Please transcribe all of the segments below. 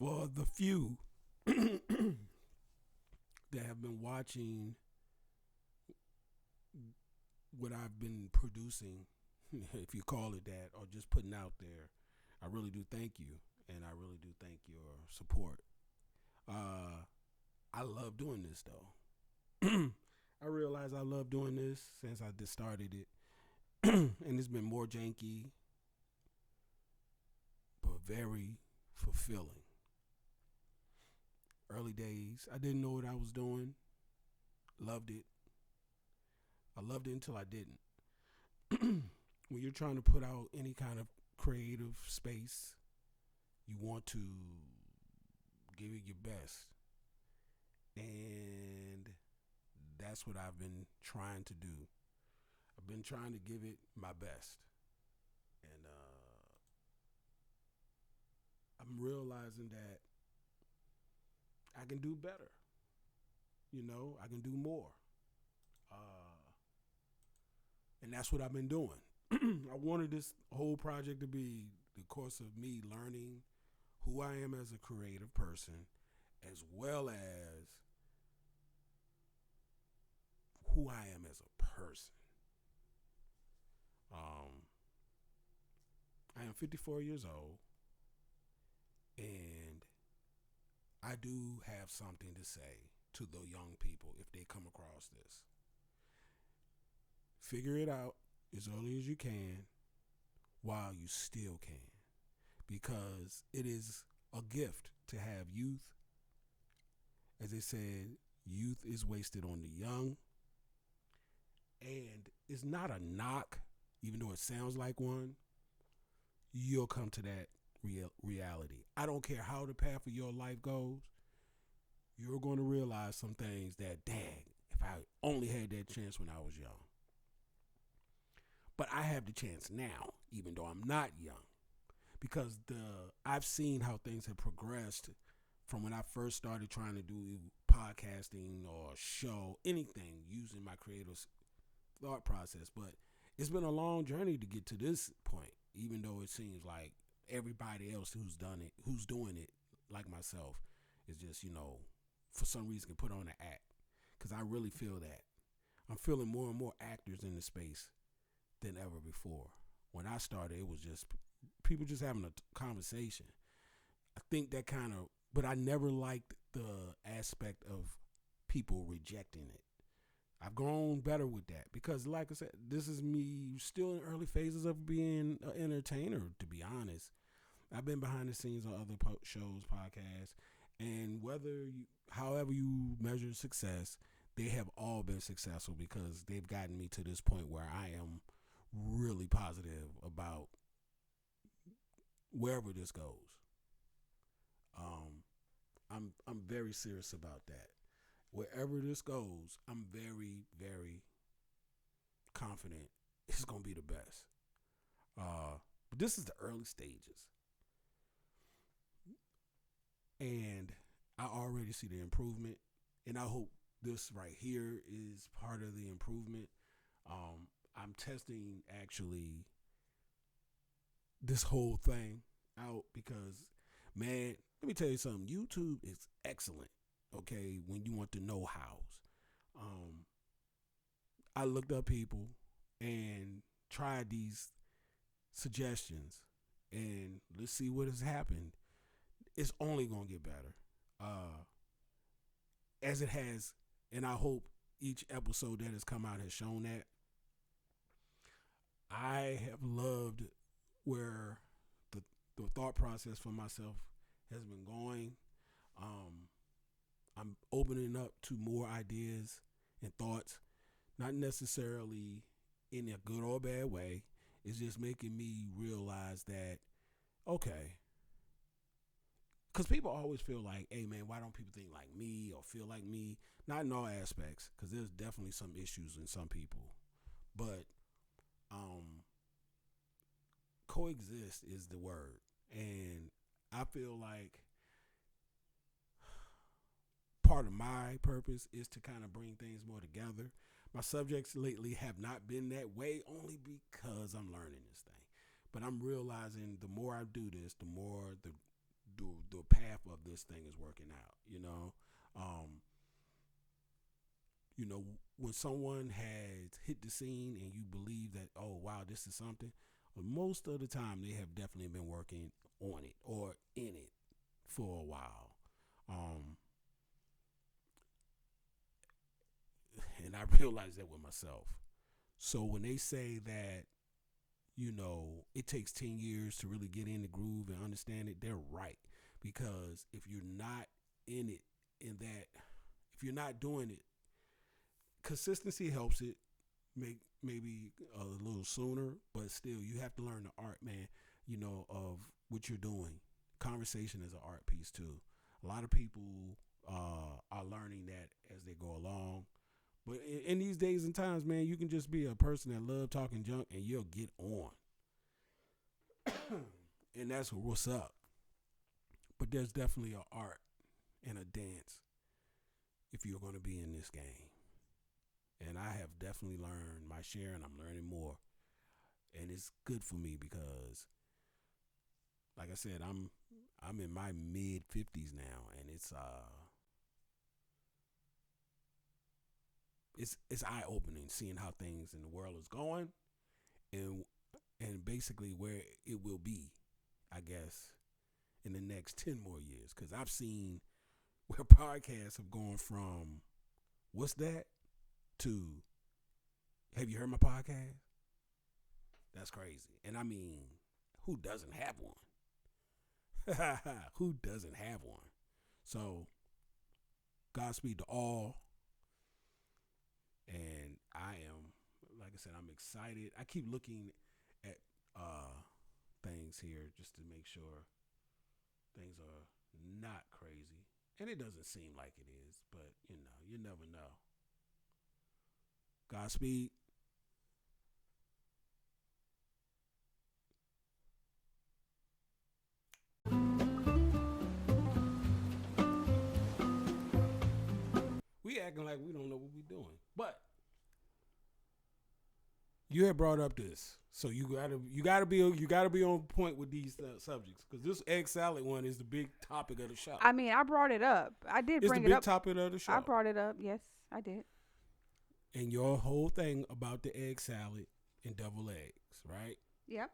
For the few that have been watching what I've been producing, if you call it that, or just putting out there, I really do thank you, and I really do thank your support. Uh, I love doing this though. I realize I love doing this since I just started it, and it's been more janky, but very fulfilling. Early days, I didn't know what I was doing. Loved it. I loved it until I didn't. When you're trying to put out any kind of creative space, you want to give it your best. And that's what I've been trying to do. I've been trying to give it my best. And I'm realizing that I can do better. I can do more. Uh, and that's what I've been doing. I wanted this whole project to be the course of me learning who I am as a creative person, as well as who I am as a person. Um, I am 54 years old, and I do have something to say to the young people if they come across this. Figure it out as early as you can while you still can, because it is a gift to have youth. As they said, youth is wasted on the young, and it's not a knock, even though it sounds like one. You'll come to that reality. I don't care how the path of your life goes, you're going to realize some things that, dang, if I only had that chance when I was young. But I have the chance now, even though I'm not young, because I've seen how things have progressed from when I first started trying to do podcasting or show anything using my creative thought process. But it's been a long journey to get to this point, even though it seems like everybody else who's done it, who's doing it, like myself, is just, for some reason can put on an act. Because I really feel that. I'm feeling more and more actors in the space than ever before. When I started, it was just people just having a conversation. I think that but I never liked the aspect of people rejecting it. I've grown better with that because, like I said, this is me still in early phases of being an entertainer, to be honest. I've been behind the scenes on other shows, podcasts, and however you measure success, they have all been successful because they've gotten me to this point where I am really positive about wherever this goes. I'm very serious about that. Wherever this goes, I'm very, very confident it's gonna be the best. But this is the early stages, and I already see the improvement, and I hope this right here is part of the improvement. I'm testing actually this whole thing out because, man, let me tell you something. YouTube is excellent. Okay, when you want to know hows. I looked up people and tried these suggestions, and let's see what has happened. It's only gonna get better, as it has, and I hope each episode that has come out has shown that. I have loved where the the thought process for myself has been going. Um, I'm opening up to more ideas and thoughts, not necessarily in a good or bad way. It's just making me realize that, okay, because people always feel like, hey man, why don't people think like me or feel like me? Not in all aspects, because there's definitely some issues in some people, but um, coexist is the word, and I feel like part of my purpose is to kind of bring things more together. My subjects lately have not been that way only because I'm learning this thing. But I'm realizing the more I do this, the more the path of this thing is working out. You know, when someone has hit the scene and you believe that, oh wow, this is something. Most of the time, they have definitely been working on it or in it for a while. And I realized that with myself. So when they say that, it takes 10 years to really get in the groove and understand it, they're right. Because if you're not in it, if you're not doing it, consistency helps it maybe a little sooner, but still, you have to learn the art, man, of what you're doing. Conversation is an art piece, too. A lot of people are learning that as they go along. But in these days and times, man, you can just be a person that love talking junk and you'll get on. And that's what's up. But there's definitely an art and a dance if you're going to be in this game. And I have definitely learned my share, and I'm learning more. And it's good for me because, like I said, I'm in my mid 50s now, and it's eye opening seeing how things in the world is going, and basically where it will be, I guess, in the next 10 more years. Because I've seen where podcasts have gone from what's that to have you heard my podcast? That's crazy. And I mean, who doesn't have one? Who doesn't have one? So Godspeed to all. And I am, like I said, I'm excited. I keep looking at things here just to make sure things are not crazy. And it doesn't seem like it is, but you never know. Godspeed. We acting like we don't know what we're doing, but you had brought up this, so you gotta be on point with these subjects, because this egg salad one is the big topic of the show. I mean, I brought it up. I did bring it up. It's the big topic of the show. I brought it up. Yes, I did. And your whole thing about the egg salad and deviled eggs, right? Yep.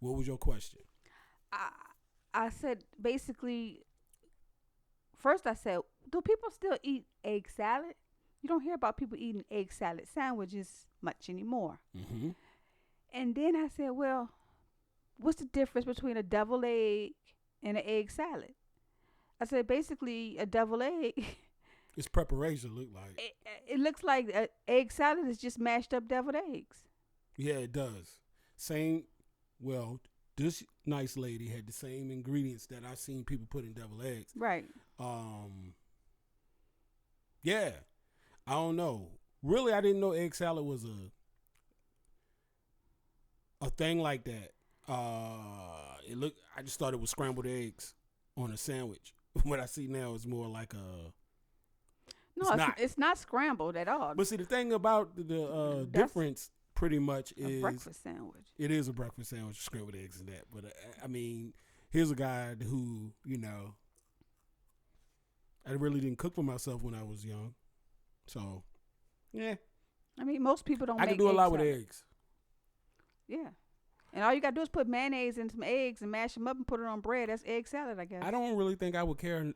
What was your question? I said basically. First, I said, do people still eat egg salad? You don't hear about people eating egg salad sandwiches much anymore. Mm-hmm. And then I said, well, what's the difference between a deviled egg and an egg salad? I said, basically, a deviled egg. Its preparation look like. It looks like an egg salad is just mashed up deviled eggs. Yeah, it does. Well, this nice lady had the same ingredients that I've seen people put in deviled eggs. Right. Yeah. I don't know. Really, I didn't know egg salad was a thing like that. I just thought it was scrambled eggs on a sandwich. What I see now is more like it's not scrambled at all. But see, the thing about the difference pretty much is a breakfast sandwich. It is a breakfast sandwich, scrambled eggs and that. But I mean, here's a guy who, I really didn't cook for myself when I was young. So, yeah. I mean, most people don't. I can do a lot with eggs. Yeah. And all you gotta do is put mayonnaise and some eggs and mash them up and put it on bread. That's egg salad, I guess. I don't really think I would care.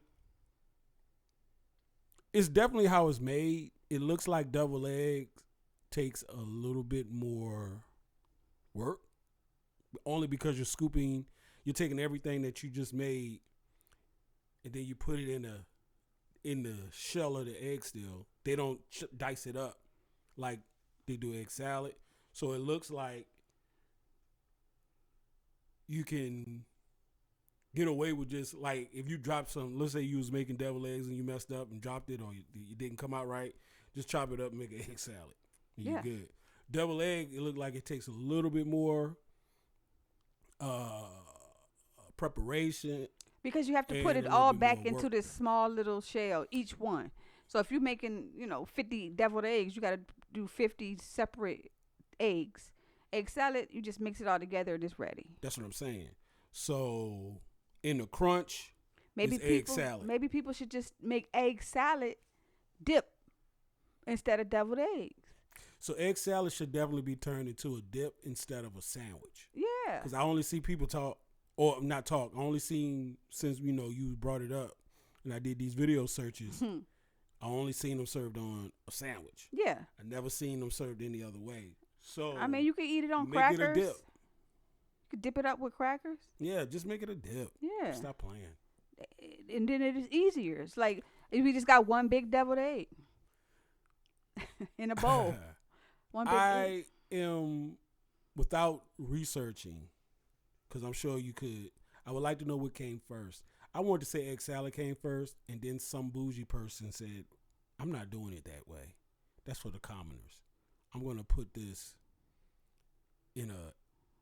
It's definitely how it's made. It looks like deviled eggs takes a little bit more work, only because you're taking everything that you just made, and then you put it in the shell of the egg still. They don't dice it up like they do egg salad. So it looks like you can get away with just, like, if you drop some, let's say you was making deviled eggs and you messed up and dropped it, or you didn't come out right, just chop it up and make an egg salad. And you're good. Deviled egg, it looked like it takes a little bit more preparation. Because you have to put it all back into this small little shell, each one. So if you're making, 50 deviled eggs, you got to do 50 separate eggs. Egg salad, you just mix it all together and it's ready. That's what I'm saying. So in the crunch Maybe is egg people salad. maybe people should just make egg salad dip instead of deviled eggs. So egg salad should definitely be turned into a dip instead of a sandwich. Yeah. Because I only see people talk, or not talk. I only seen since you brought it up, and I did these video searches. I only seen them served on a sandwich. Yeah. I never seen them served any other way. So I mean, you can eat it on make crackers. it a dip. You could dip it up with crackers. Yeah, just make it a dip. Yeah. Stop playing. And then it is easier. It's like if we just got one big deviled egg in a bowl. One big egg. I am, without researching, because I'm sure you could, I would like to know what came first. I wanted to say egg salad came first, and then some bougie person said, I'm not doing it that way. That's for the commoners. I'm going to put this in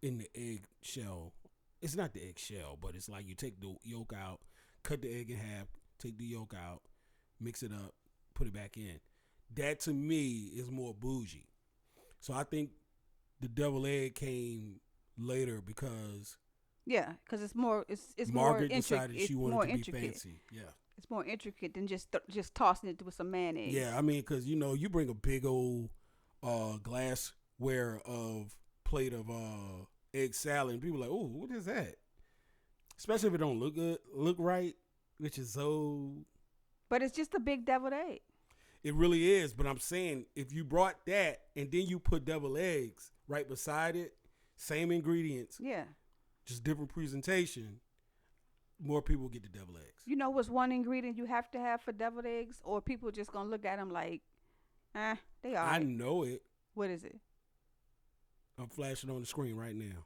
the egg shell. It's not the egg shell, but it's like you take the yolk out, cut the egg in half, take the yolk out, mix it up, put it back in. That to me is more bougie. So I think the deviled egg came later because because it's more it's Margaret more decided she wanted more to intricate. be fancy. Yeah. It's more intricate than just tossing it with some mayonnaise. Yeah, I mean, because you bring a big old glassware of plate of egg salad, and people are like, oh, what is that? Especially if it don't look right, which is so. But it's just a big deviled egg. It really is, but I'm saying if you brought that and then you put deviled eggs right beside it, same ingredients, Yeah. just different presentation, more people get the deviled eggs. You know what's one ingredient you have to have for deviled eggs, or people just gonna look at them like, they are. I know it. What is it? I'm flashing on the screen right now.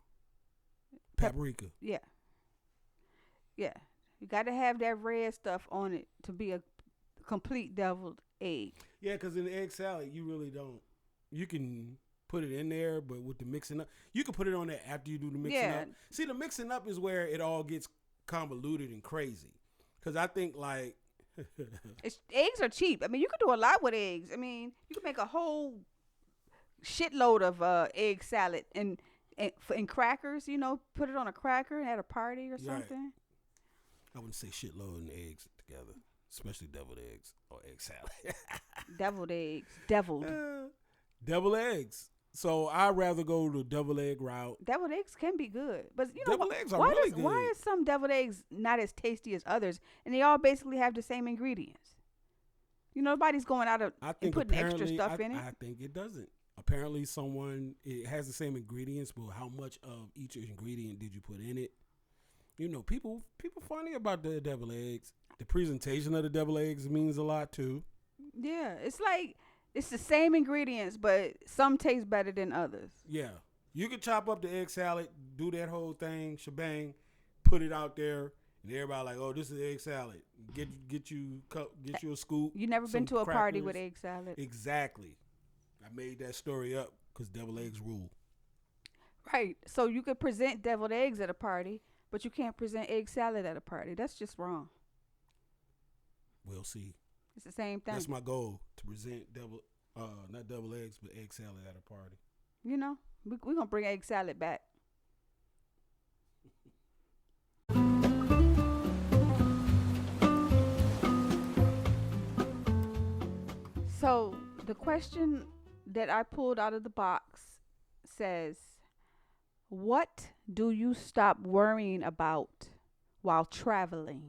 Paprika. Yeah. Yeah. You got to have that red stuff on it to be a complete deviled egg. Yeah, because in the egg salad, you really don't. You can put it in there, but with the mixing up, you can put it on there after you do the mixing up. See, the mixing up is where it all gets convoluted and crazy. Because I think, like... eggs are cheap. I mean, you can do a lot with eggs. I mean, you can make a whole shitload of egg salad and crackers, put it on a cracker at a party or something. I wouldn't say shitload and eggs together, especially deviled eggs or egg salad. Deviled eggs. Deviled. Deviled eggs. So I'd rather go the deviled egg route. Deviled eggs can be good. But deviled eggs are really good. Why is some deviled eggs not as tasty as others? And they all basically have the same ingredients. Nobody's going out and putting extra stuff in it. I think it doesn't. Apparently it has the same ingredients, but how much of each ingredient did you put in it? People funny about the deviled eggs. The presentation of the deviled eggs means a lot too. Yeah, it's like it's the same ingredients, but some taste better than others. Yeah, you can chop up the egg salad, do that whole thing, shebang, put it out there, and everybody like, oh, this is egg salad. Get you a scoop. You never been to a party with egg salad? Exactly. I made that story up because deviled eggs rule. Right. So you could present deviled eggs at a party, but you can't present egg salad at a party. That's just wrong. We'll see. It's the same thing. That's my goal, to present not deviled eggs, but egg salad at a party. We're going to bring egg salad back. So the question that I pulled out of the box says, what do you stop worrying about while traveling?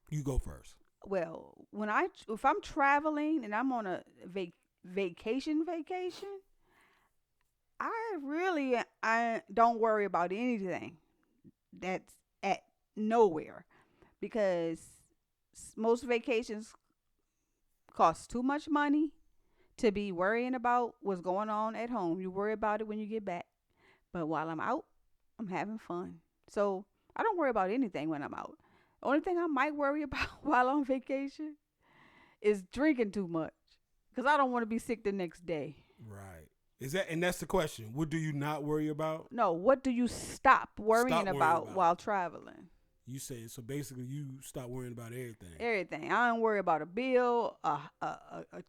You go first. Well, if I'm traveling and I'm on a vacation, I don't worry about anything that's at nowhere, because most vacations cost too much money to be worrying about what's going on at home. You worry about it when you get back. But while I'm out, I'm having fun. So I don't worry about anything when I'm out. The only thing I might worry about while on vacation is drinking too much, because I don't want to be sick the next day. Right. And that's the question. What do you not worry about? No, what do you stop worrying about while traveling? You said, so basically you stop worrying about everything. Everything. I don't worry about a bill, a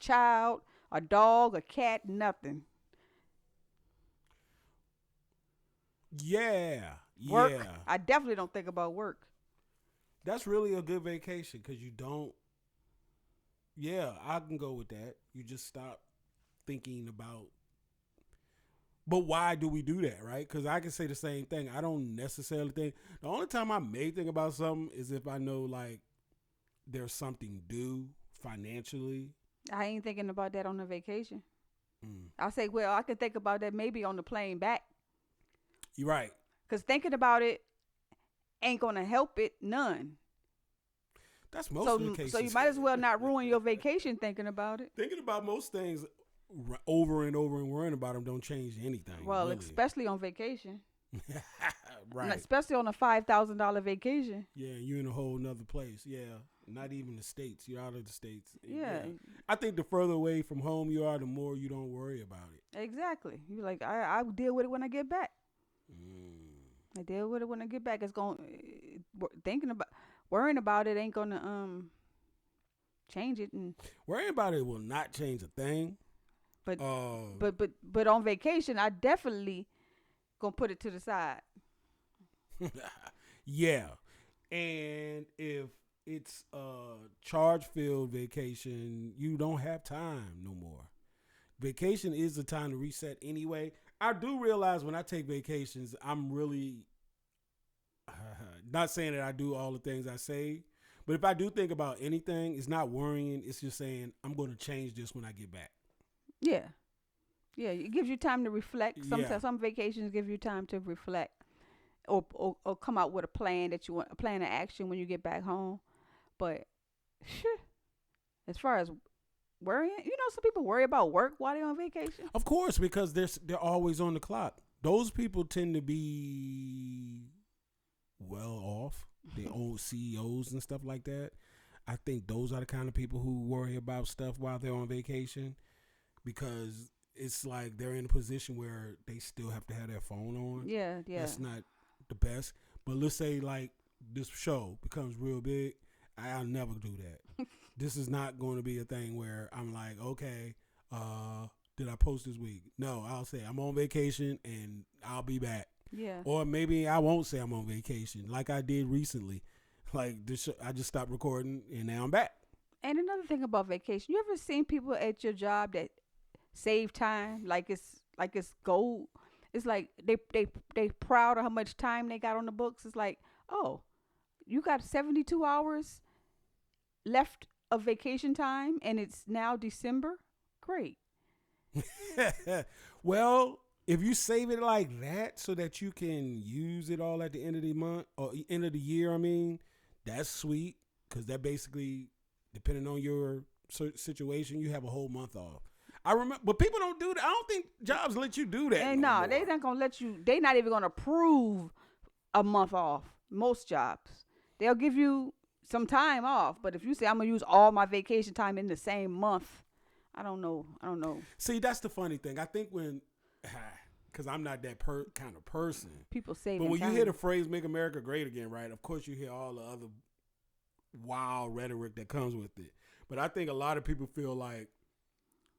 child, a dog, a cat, nothing. Yeah, Work. yeah. I definitely don't think about work. That's really a good vacation because you don't. Yeah, I can go with that. You just stop thinking about. But why do we do that, right? Because I can say the same thing. I don't necessarily think. The only time I may think about something is if I know like there's something due financially. I ain't thinking about that on a vacation. Mm. I say, well, I could think about that maybe on the plane back. You're right. Because thinking about it ain't going to help it none. That's most of the So you cases. might as well not ruin your vacation thinking about it. Thinking about most things over and over and worrying about them don't change anything, Well, really. especially on vacation. Right. Especially on a $5,000 vacation. Yeah, you're in a whole nother place. Yeah. Not even the States. You're out of the States. Yeah. I think the further away from home you are, the more you don't worry about it. Exactly. You're like, I deal with it when I get back. Mm. I deal with it when I get back. It's going thinking about worrying about it ain't gonna change it. And Worrying about it will not change a thing. but but on vacation, I definitely gonna put it to the side. Yeah. And if it's a charge filled vacation, you don't have time no more. Vacation is the time to reset anyway. I do realize when I take vacations, I'm really not saying that I do all the things I say, but if I do think about anything, it's not worrying. It's just saying I'm going to change this when I get back. Yeah. Yeah, it gives you time to reflect. Yeah. Some vacations give you time to reflect, or come out with a plan that you want, a plan of action when you get back home. But as far as worrying, some people worry about work while they're on vacation. Of course, because they're always on the clock. Those people tend to be well off. They own CEOs and stuff like that. I think those are the kind of people who worry about stuff while they're on vacation because it's like they're in a position where they still have to have their phone on. Yeah, yeah. That's not the best. But let's say like this show becomes real big. I'll never do that. This is not going to be a thing where I'm like, okay, did I post this week? No, I'll say I'm on vacation and I'll be back. Yeah. Or maybe I won't say I'm on vacation like I did recently. Like this show, I just stopped recording and now I'm back. And another thing about vacation, you ever seen people at your job that save time like it's gold? It's like they proud of how much time they got on the books. It's like, oh, you got 72 hours left of vacation time and it's now December. Great. Well, if you save it like that so that you can use it all at the end of the month or end of the year, I mean, that's sweet because that basically, depending on your situation, you have a whole month off. I remember, but people don't do that. I don't think jobs let you do that. And no no, more. they not gonna let you. They not even gonna approve a month off. Most jobs, they'll give you some time off, but if you say I'm gonna use all my vacation time in the same month, I don't know. See, that's the funny thing. I think when, because I'm not that kind of person. People say, but when you hear the phrase "Make America Great Again," right? Of course, you hear all the other wild rhetoric that comes with it. But I think a lot of people feel like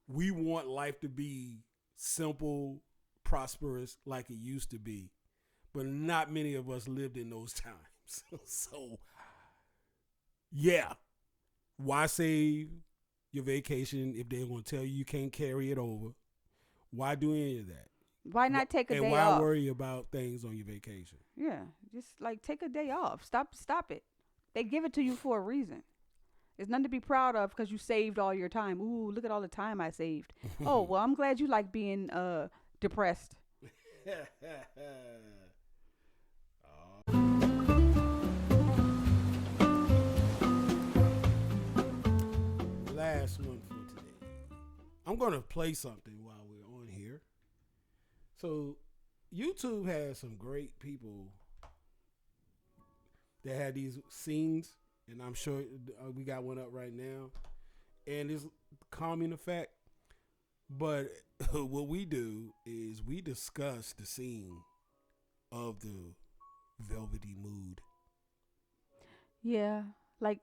we want life to be simple, prosperous, like it used to be. But not many of us lived in those times. So, yeah. Why save your vacation if they're going to tell you can't carry it over? Why do any of that? Why not take a day off? And off? why worry about things on your vacation? Yeah, just like take a day off. Stop it. They give it to you for a reason. It's nothing to be proud of because you saved all your time. Ooh, look at all the time I saved. Oh, well, I'm glad you like being depressed. Last one for today. I'm going to play something while we're on here. So, YouTube has some great people that had these scenes, and I'm sure we got one up right now. And it's calming effect. But what we do is we discuss the scene of the velvety mood. Yeah, like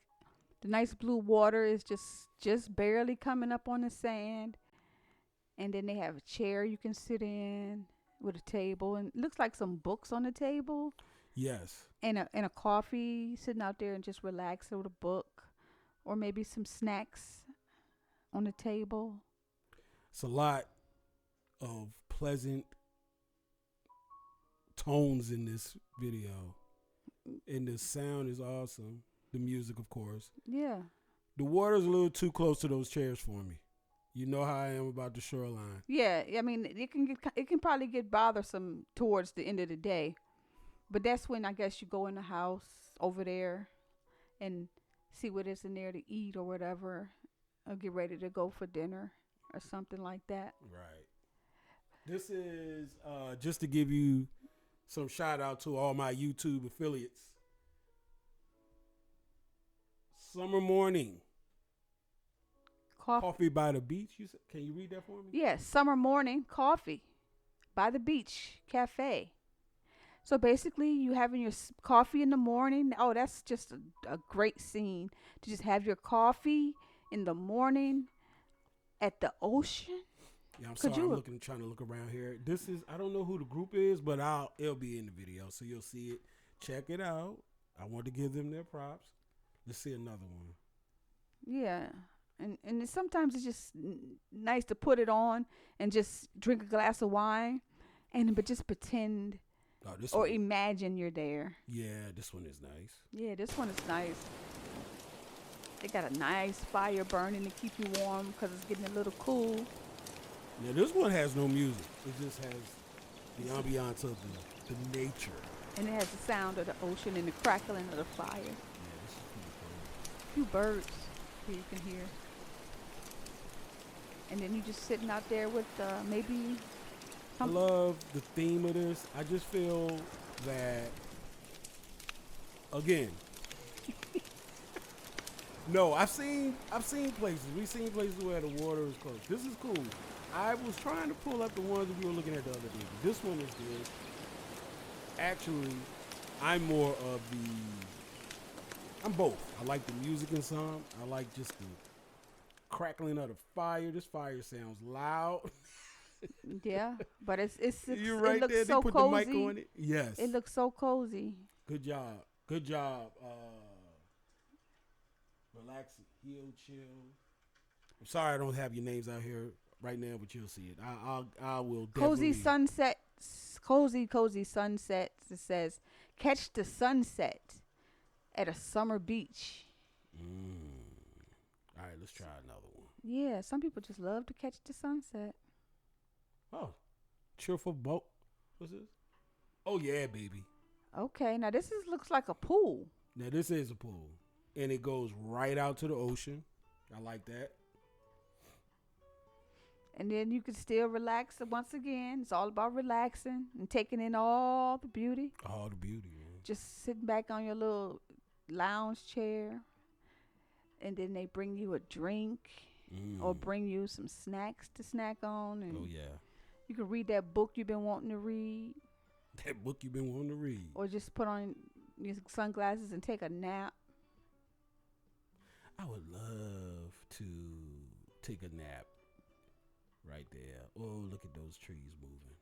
the nice blue water is just barely coming up on the sand, and then they have a chair you can sit in. with a table, and it looks like some books on the table, Yes. and a coffee sitting out there and just relaxing with a book, or maybe some snacks on the table. It's a lot of pleasant tones in this video. And the sound is awesome. The music, of course. Yeah. The water's a little too close to those chairs for me. You know how I am about the shoreline. Yeah, I mean, it can probably get bothersome towards the end of the day, but that's when I guess you go in the house over there and see what is in there to eat or whatever, or get ready to go for dinner or something like that. Right. This is just to give you some shout out to all my YouTube affiliates. Summer morning. Coffee by the beach. Can you read that for me? Yeah, summer morning coffee by the beach cafe. So basically, you having your coffee in the morning. Oh, that's just a great scene to just have your coffee in the morning at the ocean. Yeah, I'm Could sorry. you? Trying to look around here. This is I don't know who the group is, but it'll be in the video, so you'll see it. Check it out. I want to give them their props. Let's see another one. Yeah. And sometimes it's just nice to put it on and just drink a glass of wine, but just pretend or imagine you're there. Yeah, this one is nice. Yeah, this one is nice. They got a nice fire burning to keep you warm because it's getting a little cool. Now this one has no music. It just has the ambiance of the nature. And it has the sound of the ocean and the crackling of the fire. Yeah, this is pretty cool. A few birds here you can hear. And then you just sitting out there with maybe something. I love the theme of this. I just feel that, again, no, I've seen places. We've seen places where the water is close. This is cool. I was trying to pull up the ones that we were looking at the other day. This one is good. Actually, I'm more of I'm both. I like the music in some. I like just the crackling of the fire. This fire sounds loud. Yeah, but it's You're it right looks there. so They put cozy. the mic on it. Yes. It looks so cozy. Good job. Good job. Relax, heal, chill. I'm sorry I don't have your names out here right now, but you'll see it. I will definitely. Cozy sunsets. Cozy sunsets. It says, catch the sunset at a summer beach. All right, let's try another one. Yeah, some people just love to catch the sunset. Oh, cheerful boat. What's this? Oh yeah, baby. Okay, now this looks like a pool. Now this is a pool, and it goes right out to the ocean. I like that. And then you can still relax. Once again, it's all about relaxing and taking in all the beauty. All the beauty, man. Just sitting back on your little lounge chair. And then they bring you a drink or bring you some snacks to snack on. And oh, yeah. you can read that book you've been wanting to read. That book you've been wanting to read. Or just put on your sunglasses and take a nap. I would love to take a nap right there. Oh, look at those trees moving.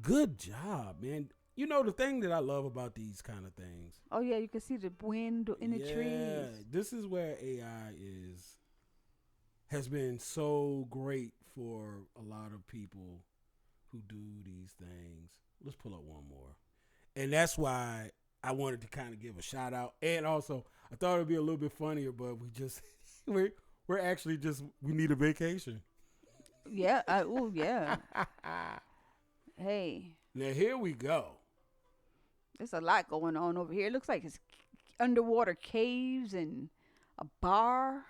Good job, man. You know, the thing that I love about these kind of things. Oh, yeah, you can see the wind in the trees. This is where AI has been so great for a lot of people who do these things. Let's pull up one more. And that's why I wanted to kind of give a shout out. And also, I thought it would be a little bit funnier, but we're actually we need a vacation. Yeah. Yeah. Hey. Now, here we go. There's a lot going on over here. It looks like it's underwater caves and a bar.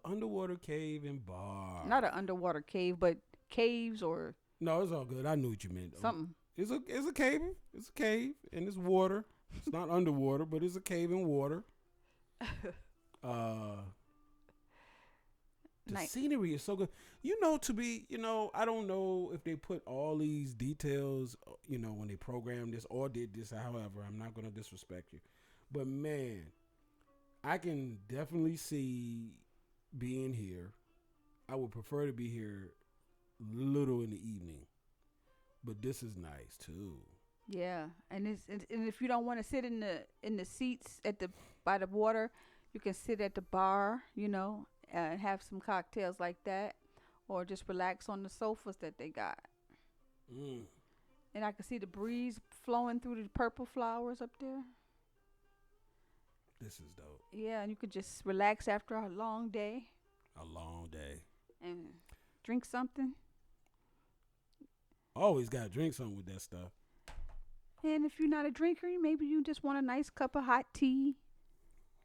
Underwater cave and bar. Not an underwater cave, but caves or... No, it's all good. I knew what you meant. Something. It's a cave. It's a cave and it's water. It's not underwater, but it's a cave in water. The scenery is so good. I don't know if they put all these details, when they programmed this or did this. However, I'm not going to disrespect you. But, man, I can definitely see being here. I would prefer to be here little in the evening. But this is nice too. Yeah, and if you don't want to sit in the seats at the by the water, you can sit at the bar, and have some cocktails like that, or just relax on the sofas that they got. Mm, And I can see the breeze flowing through the purple flowers up there. this is dope. Yeah, and you could just relax after a long day A long day. and drink something. Always got to drink something with that stuff. And if you're not a drinker, maybe you just want a nice cup of hot tea.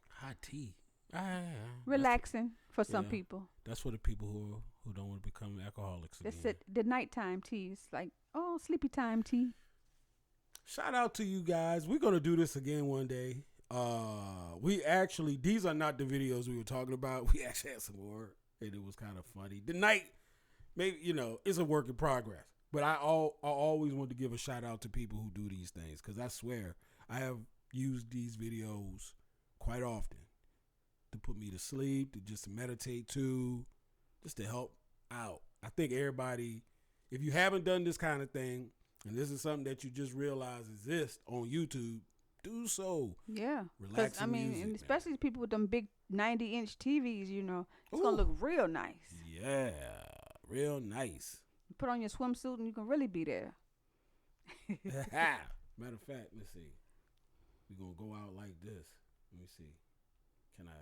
Hot tea. Ah, Relaxing for some yeah. people. That's for the people who don't want to become alcoholics again. That's it. The nighttime tea is like, oh, sleepy time tea. Shout out to you guys. We're gonna do this again one day. We actually, these are not the videos we were talking about. We actually had some more, and it was kind of funny. The night, maybe it's a work in progress. But I always want to give a shout out to people who do these things, because I swear I have used these videos quite often to put me to sleep, to just meditate too, just to help out. I think everybody, if you haven't done this kind of thing, and this is something that you just realize exists on YouTube, do so. Yeah. Relax. I mean, music, and especially people with them big 90-inch TVs, it's Ooh. going to look real nice. Yeah, real nice. Put on your swimsuit and you can really be there. Matter of fact, let's see. We're going to go out like this. Let me see. Can I?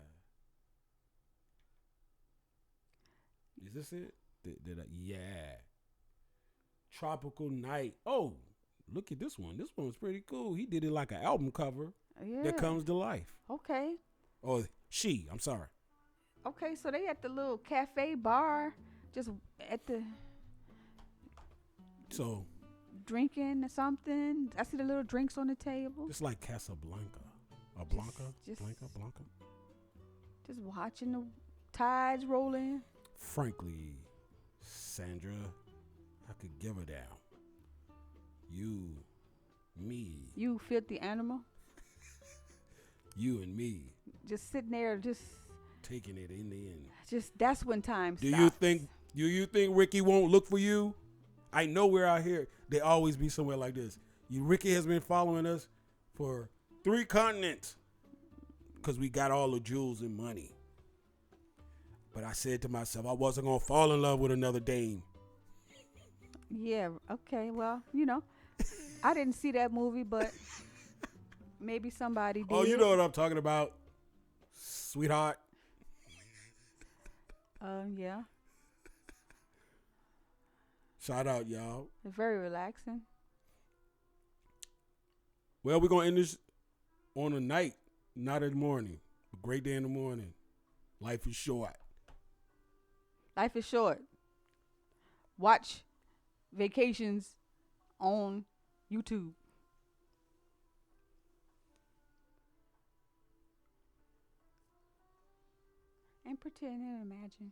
Is this it? Did I? Yeah. Tropical Night. Oh, look at this one. This one's pretty cool. He did it like an album cover Yeah. that comes to life. Okay. Oh, I'm sorry. Okay, so they at the little cafe bar, just at the So drinking or something. I see the little drinks on the table. it's like Casablanca. Or Blanca? Just Blanca? Just watching the tides roll in. Frankly, Sandra, I could give her down. You, me. You filthy animal. You and me. Just sitting there, just Taking it in the end. that's when time Do stops. you think Ricky won't look for you? I know we're out here. They always be somewhere like this. Ricky has been following us for 3 continents because we got all the jewels and money. But I said to myself, I wasn't going to fall in love with another dame. Yeah, okay. Well, I didn't see that movie, but maybe somebody did. Oh, you know what I'm talking about, sweetheart. Yeah. Shout out, y'all. Very relaxing. Well, we're going to end this on a night, not in the morning. A great day in the morning. Life is short. Life is short. Watch Vacations on YouTube. And pretend and imagine.